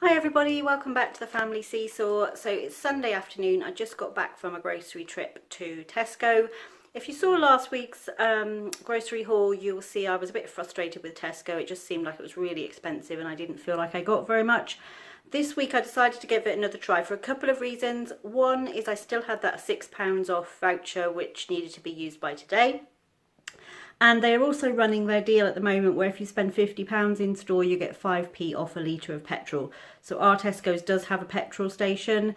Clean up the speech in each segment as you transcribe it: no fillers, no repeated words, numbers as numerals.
Hi everybody, welcome back to the Family Seesaw. So it's Sunday afternoon. I just got back from a grocery trip to Tesco. If you saw last week's grocery haul, you'll see I was a bit frustrated with Tesco. It just seemed like it was really expensive and I didn't feel like I got very much. This week I decided to give it another try for a couple of reasons. One is I still had that £6 off voucher which needed to be used by today. And they're also running their deal at the moment where if you spend £50 in store, you get 5p off a litre of petrol. So our Tesco's does have a petrol station.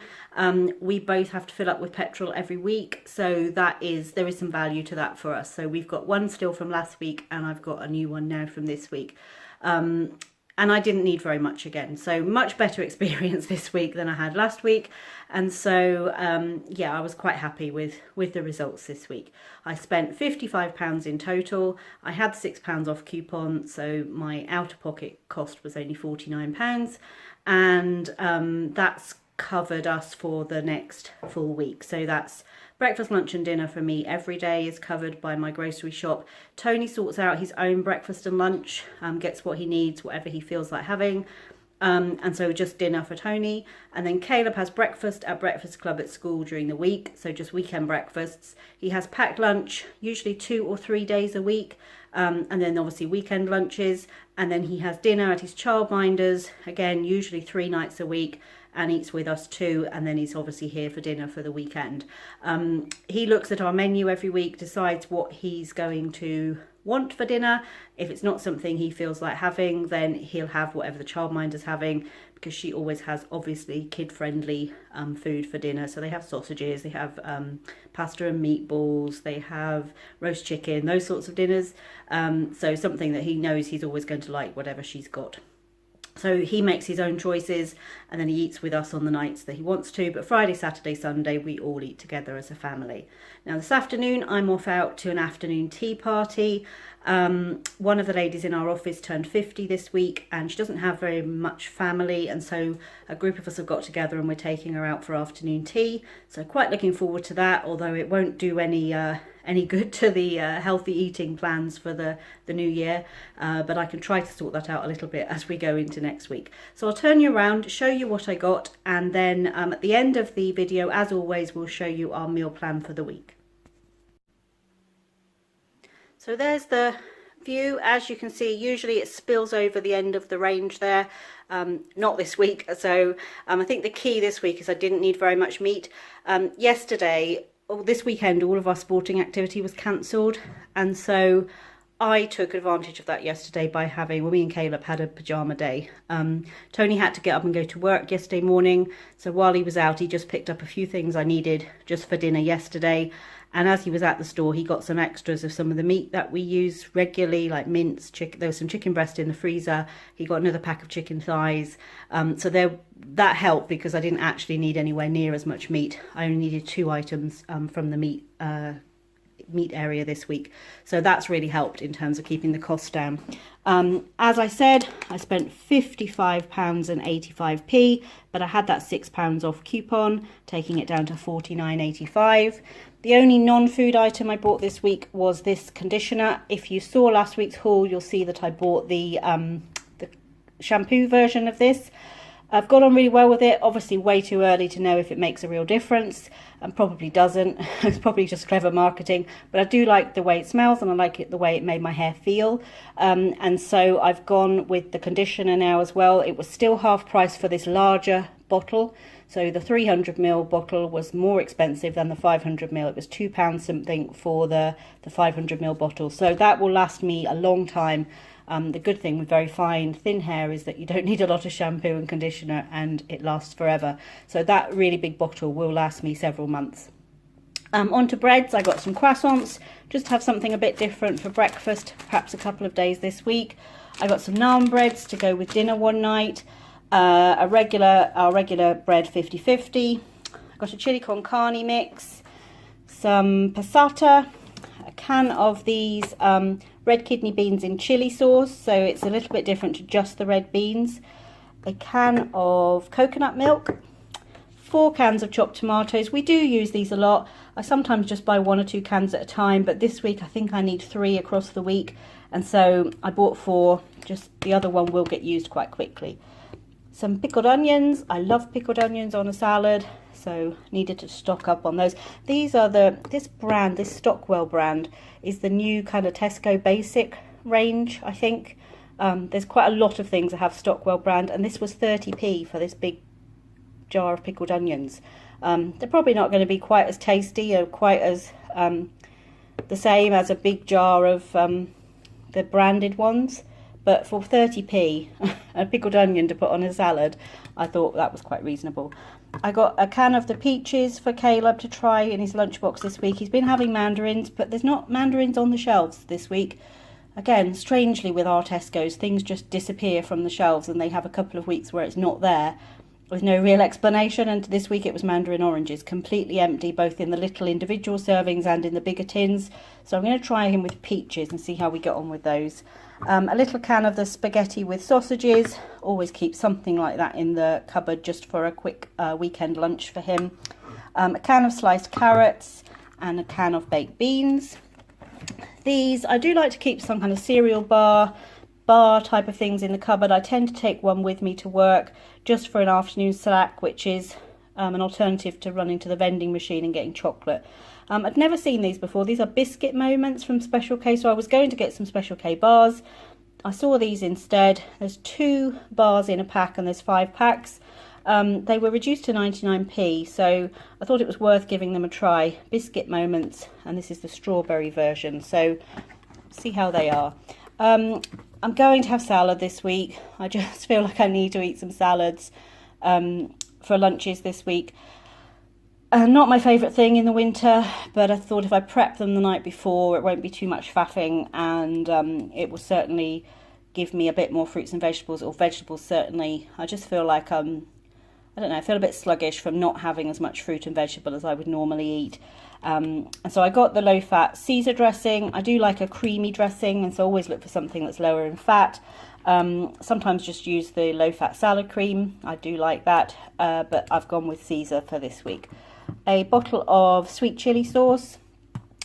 We both have to fill up with petrol every week. So there is some value to that for us. So we've got one still from last week and I've got a new one now from this week. And I didn't need very much again. So much better experience this week than I had last week. And so, yeah, I was quite happy with the results this week. I spent £55 in total. I had the £6 off coupon, so my out-of-pocket cost was only £49. And that's covered us for the next full week. So that's breakfast, lunch and dinner for me every day is covered by my grocery shop. Tony sorts out his own breakfast and lunch, gets what he needs, whatever he feels like having. And so just dinner for Tony. And then Caleb has breakfast at Breakfast Club at school during the week. So just weekend breakfasts. He has packed lunch, usually 2 or 3 days a week. And then obviously weekend lunches. And then he has dinner at his childminders, again, usually 3 nights a week. And eats with us too, and then he's obviously here for dinner for the weekend. He looks at our menu every week, decides what he's going to want for dinner. If it's not something he feels like having, then he'll have whatever the childminder's having, because she always has obviously kid-friendly food for dinner. So they have sausages, they have pasta and meatballs, they have roast chicken, those sorts of dinners. So something that he knows he's always going to like, whatever she's got. So he makes his own choices and then he eats with us on the nights that he wants to. But Friday, Saturday, Sunday, we all eat together as a family. Now this afternoon, I'm off out to an afternoon tea party. One of the ladies in our office turned 50 this week and she doesn't have very much family. And so a group of us have got together and we're taking her out for afternoon tea. So quite looking forward to that, although it won't do any good to the healthy eating plans for the new year, but I can try to sort that out a little bit as we go into next week. So I'll turn you around, show you what I got, and then at the end of the video, as always, we'll show you our meal plan for the week. So there's the view. As you can see, usually it spills over the end of the range there. Not this week. So I think the key this week is I didn't need very much meat. This weekend, all of our sporting activity was cancelled, and so I took advantage of that yesterday by me and Caleb had a pyjama day. Tony had to get up and go to work yesterday morning, so while he was out, he just picked up a few things I needed just for dinner yesterday. And as he was at the store, he got some extras of some of the meat that we use regularly, like mince, chicken. There was some chicken breast in the freezer. He got another pack of chicken thighs. That helped because I didn't actually need anywhere near as much meat. I only needed 2 items from the meat area this week. So that's really helped in terms of keeping the costs down. As I said, I spent £55 and 85p, but I had that £6 off coupon, taking it down to £49.85. The only non-food item I bought this week was this conditioner. If you saw last week's haul, you'll see that I bought the shampoo version of this. I've got on really well with it. Obviously way too early to know if it makes a real difference, and probably doesn't. It's probably just clever marketing, but I do like the way it smells and I like it the way it made my hair feel. And so I've gone with the conditioner now as well. It was still half price for this larger bottle. So the 300ml bottle was more expensive than the 500ml. It was £2 something for the 500ml bottle. So that will last me a long time. The good thing with very fine, thin hair is that you don't need a lot of shampoo and conditioner and it lasts forever. So that really big bottle will last me several months. Onto breads, I got some croissants, just to have something a bit different for breakfast, perhaps a couple of days this week. I got some naan breads to go with dinner one night. Our regular bread 50-50. I got a chili con carne mix, some passata, a can of these red kidney beans in chili sauce, so it's a little bit different to just the red beans, a can of coconut milk, 4 cans of chopped tomatoes. We do use these a lot. I sometimes just buy 1 or 2 cans at a time, but this week I think I need 3 across the week, and so I bought 4, just the other one will get used quite quickly. some pickled onions. I love pickled onions on a salad, so needed to stock up on those. These are this brand, this Stockwell brand, is the new kind of Tesco basic range, I think. There's quite a lot of things that have Stockwell brand, and this was 30p for this big jar of pickled onions. They're probably not going to be quite as tasty or quite as the same as a big jar of the branded ones, but for 30p a pickled onion to put on a salad, I thought that was quite reasonable. I got a can of the peaches for Caleb to try in his lunchbox this week. He's been having mandarins, but there's not mandarins on the shelves this week. Again, strangely with our Tesco's, things just disappear from the shelves and they have a couple of weeks where it's not there with no real explanation. And this week it was mandarin oranges, completely empty, both in the little individual servings and in the bigger tins. So I'm going to try him with peaches and see how we get on with those. A little can of the spaghetti with sausages. Always keep something like that in the cupboard just for a quick weekend lunch for him. A can of sliced carrots and a can of baked beans. These, I do like to keep some kind of cereal bar type of things in the cupboard. I tend to take one with me to work just for an afternoon snack, which is an alternative to running to the vending machine and getting chocolate. I'd never seen these before. These are biscuit moments from Special K, so I was going to get some Special K bars. I saw these instead. There's 2 bars in a pack and there's 5 packs. They were reduced to 99p, so I thought it was worth giving them a try. Biscuit moments, and this is the strawberry version, so see how they are. I'm going to have salad this week. I just feel like I need to eat some salads for lunches this week. Not my favourite thing in the winter, but I thought if I prep them the night before, it won't be too much faffing, and it will certainly give me a bit more fruits and vegetables, or vegetables certainly. I just feel like I don't know, I feel a bit sluggish from not having as much fruit and vegetable as I would normally eat. And so I got the low-fat Caesar dressing. I do like a creamy dressing, and so always look for something that's lower in fat. Sometimes just use the low-fat salad cream. I do like that, but I've gone with Caesar for this week. A bottle of sweet chili sauce,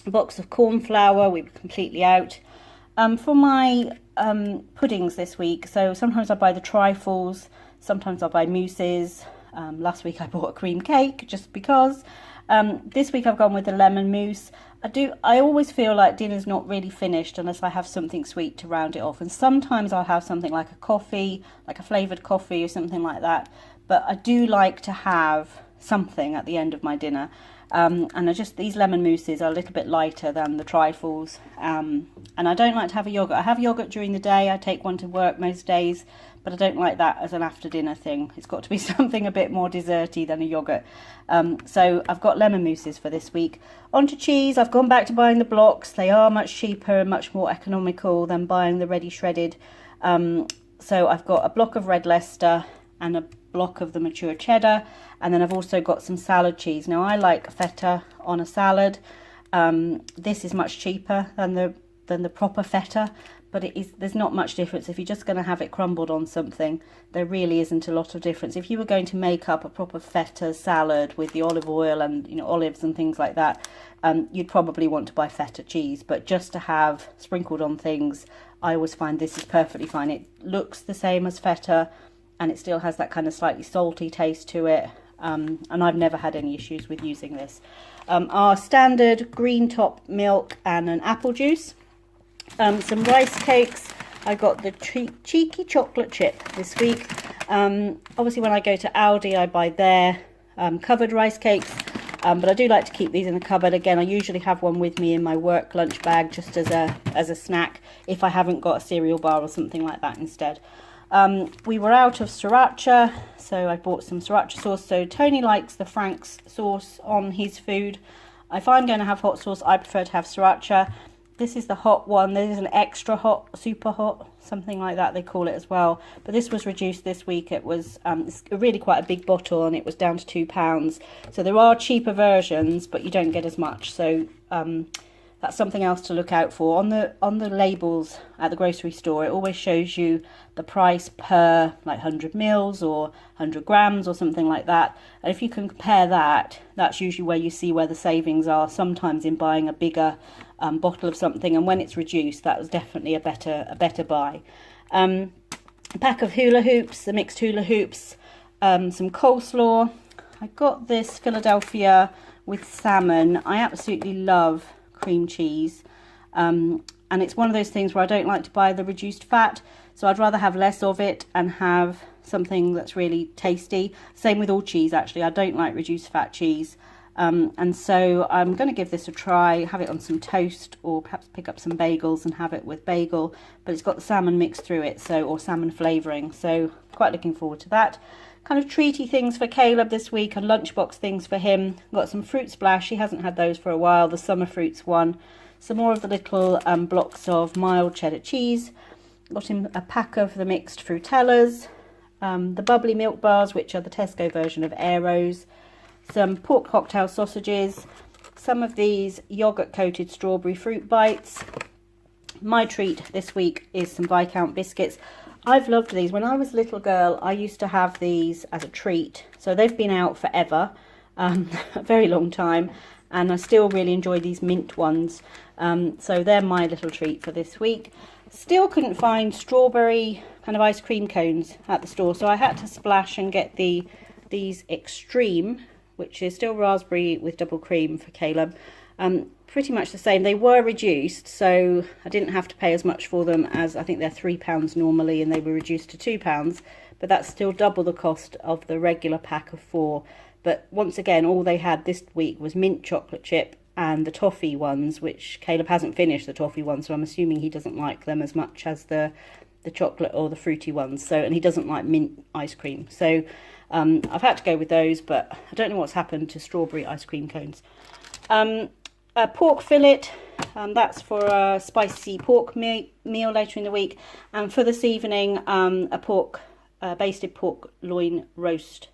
a box of corn flour, we were completely out. For my puddings this week, so sometimes I buy the trifles, sometimes I buy mousses. Last week I bought a cream cake just because. This week I've gone with the lemon mousse. I always feel like dinner's not really finished unless I have something sweet to round it off, and sometimes I'll have something like a coffee, like a flavoured coffee or something like that, but I do like to have something at the end of my dinner. And these lemon mousses are a little bit lighter than the trifles, and I don't like to have a yoghurt. I have yogurt during the day. I take one to work most days, but I don't like that as an after dinner thing. It's got to be something a bit more desserty than a yoghurt. So I've got lemon mousses for this week. On to cheese. I've gone back to buying the blocks. They are much cheaper and much more economical than buying the ready shredded. So I've got a block of red Leicester and a block of the mature cheddar, and then I've also got some salad cheese. Now I like feta on a salad. This is much cheaper than the proper feta, but there's not much difference. If you're just going to have it crumbled on something, there really isn't a lot of difference. If you were going to make up a proper feta salad with the olive oil and olives and things like that, you'd probably want to buy feta cheese, but just to have sprinkled on things, I always find this is perfectly fine. It looks the same as feta, and it still has that kind of slightly salty taste to it, and I've never had any issues with using this. Our standard green top milk and an apple juice. Some rice cakes. I got the cheeky chocolate chip this week. Obviously when I go to Aldi I buy their covered rice cakes, but I do like to keep these in the cupboard. Again, I usually have one with me in my work lunch bag just as a snack if I haven't got a cereal bar or something like that instead. We were out of sriracha, so I bought some sriracha sauce. So Tony likes the Frank's sauce on his food. If I'm going to have hot sauce, I prefer to have sriracha. This is the hot one. There's an extra hot, super hot, something like that they call it as well. But this was reduced this week. It was it's really quite a big bottle, and it was down to £2. So there are cheaper versions, but you don't get as much. So that's something else to look out for. On the labels at the grocery store, it always shows you the price per like 100 mils or 100 grams or something like that. And if you can compare that, that's usually where you see where the savings are, sometimes in buying a bigger bottle of something. And when it's reduced, that was definitely a better buy. a pack of hula hoops, the mixed hula hoops, some coleslaw. I got this Philadelphia with salmon. I absolutely love cream cheese, and it's one of those things where I don't like to buy the reduced fat, so I'd rather have less of it and have something that's really tasty. Same with all cheese, actually. I don't like reduced fat cheese, and so I'm going to give this a try, have it on some toast, or perhaps pick up some bagels and have it with bagel, but it's got the salmon mixed through it, so, or salmon flavouring, so quite looking forward to that. Kind of treaty things for Caleb this week and lunchbox things for him. Got some fruit splash, he hasn't had those for a while, the summer fruits one. Some more of the little blocks of mild cheddar cheese. Got him a pack of the mixed fruitellas, the bubbly milk bars, which are the Tesco version of Aeros, some pork cocktail sausages, some of these yogurt coated strawberry fruit bites. My treat this week is some Viscount biscuits. I've loved these. When I was a little girl, I used to have these as a treat. So they've been out forever, a very long time, and I still really enjoy these mint ones. So they're my little treat for this week. Still couldn't find strawberry kind of ice cream cones at the store, so I had to splash and get these Extreme, which is still raspberry with double cream for Caleb. Pretty much the same. They were reduced, so I didn't have to pay as much for them, as I think they're £3 normally, and they were reduced to £2, but that's still double the cost of the regular pack of 4. But once again, all they had this week was mint chocolate chip and the toffee ones, which Caleb hasn't finished, the toffee ones, so I'm assuming he doesn't like them as much as the chocolate or the fruity ones. So, and he doesn't like mint ice cream, so I've had to go with those, but I don't know what's happened to strawberry ice cream cones. A pork fillet, that's for a spicy pork meal later in the week, and for this evening a basted pork loin roast,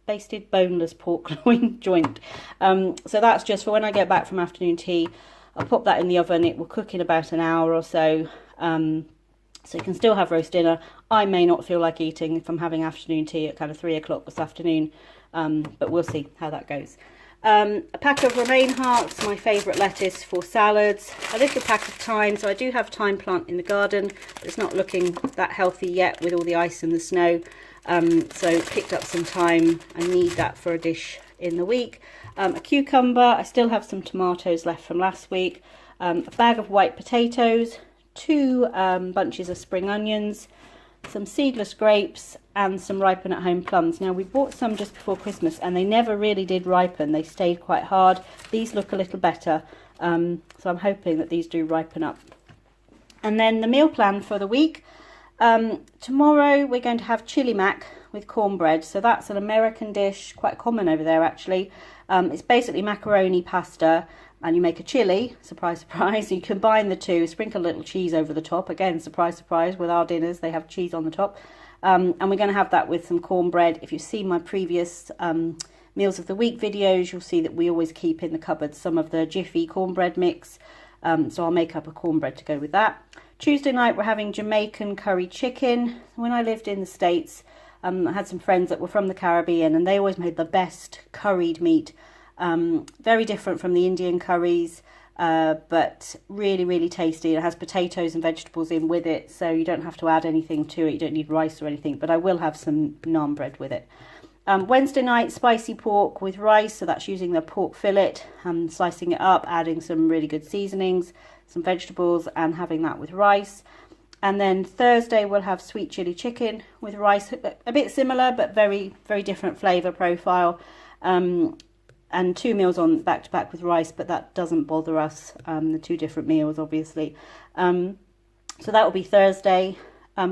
basted boneless pork loin joint. So that's just for when I get back from afternoon tea. I'll pop that in the oven. It will cook in about an hour or so, so you can still have roast dinner. I may not feel like eating if I'm having afternoon tea at kind of 3 o'clock this afternoon, but we'll see how that goes. A pack of romaine hearts, my favourite lettuce for salads. A little pack of thyme, so I do have thyme plant in the garden, but it's not looking that healthy yet with all the ice and the snow. So picked up some thyme. I need that for a dish in the week. A cucumber, I still have some tomatoes left from last week. A bag of white potatoes, 2 bunches of spring onions, some seedless grapes, and some ripen at home plums. Now, we bought some just before Christmas and they never really did ripen. They stayed quite hard. These look a little better, so I'm hoping that these do ripen up. And then the meal plan for the week. Tomorrow we're going to have chili mac with cornbread. So that's an American dish, quite common over there actually. It's basically macaroni pasta, and you make a chili, surprise, surprise. You combine the two, sprinkle a little cheese over the top. Again, surprise, surprise, with our dinners, they have cheese on the top. And we're going to have that with some cornbread. If you've seen my previous Meals of the Week videos, you'll see that we always keep in the cupboard some of the Jiffy cornbread mix. So I'll make up a cornbread to go with that. Tuesday night, we're having Jamaican curry chicken. When I lived in the States, I had some friends that were from the Caribbean, and they always made the best curried meat. Very different from the Indian curries, but really, really tasty. It has potatoes and vegetables in with it, so you don't have to add anything to it. You don't need rice or anything, but I will have some naan bread with it. Wednesday night, spicy pork with rice, so that's using the pork fillet, slicing it up, adding some really good seasonings, some vegetables, and having that with rice. And then Thursday, we'll have sweet chili chicken with rice, a bit similar, but very, very different flavour profile. And 2 meals on back to back with rice, but that doesn't bother us, the 2 different meals, obviously. So that will be Thursday.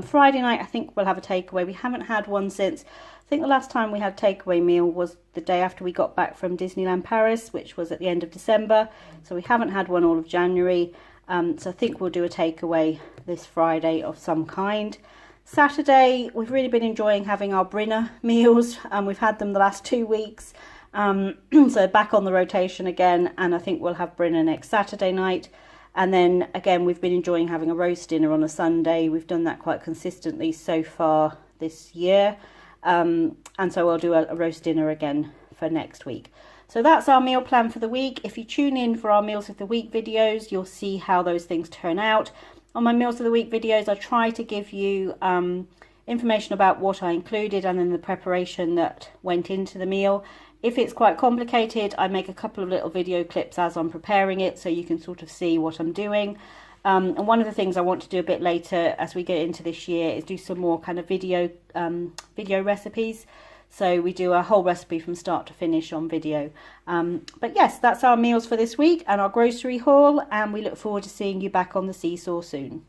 Friday night, I think we'll have a takeaway. We haven't had one since, I think the last time we had a takeaway meal was the day after we got back from Disneyland Paris, which was at the end of December. So we haven't had one all of January. So I think we'll do a takeaway this Friday of some kind. Saturday, we've really been enjoying having our Brinner meals, and we've had them the last 2 weeks. So back on the rotation again, and I think we'll have Brinner next Saturday night. And then again, we've been enjoying having a roast dinner on a Sunday. We've done that quite consistently so far this year. And so I'll do a roast dinner again for next week. So that's our meal plan for the week. If you tune in for our Meals of the Week videos, you'll see how those things turn out. on my Meals of the Week videos, I try to give you information about what I included and then the preparation that went into the meal. If it's quite complicated, I make a couple of little video clips as I'm preparing it so you can sort of see what I'm doing. And one of the things I want to do a bit later as we get into this year is do some more kind of video recipes. So we do a whole recipe from start to finish on video. But yes, that's our meals for this week and our grocery haul, and we look forward to seeing you back on the seesaw soon.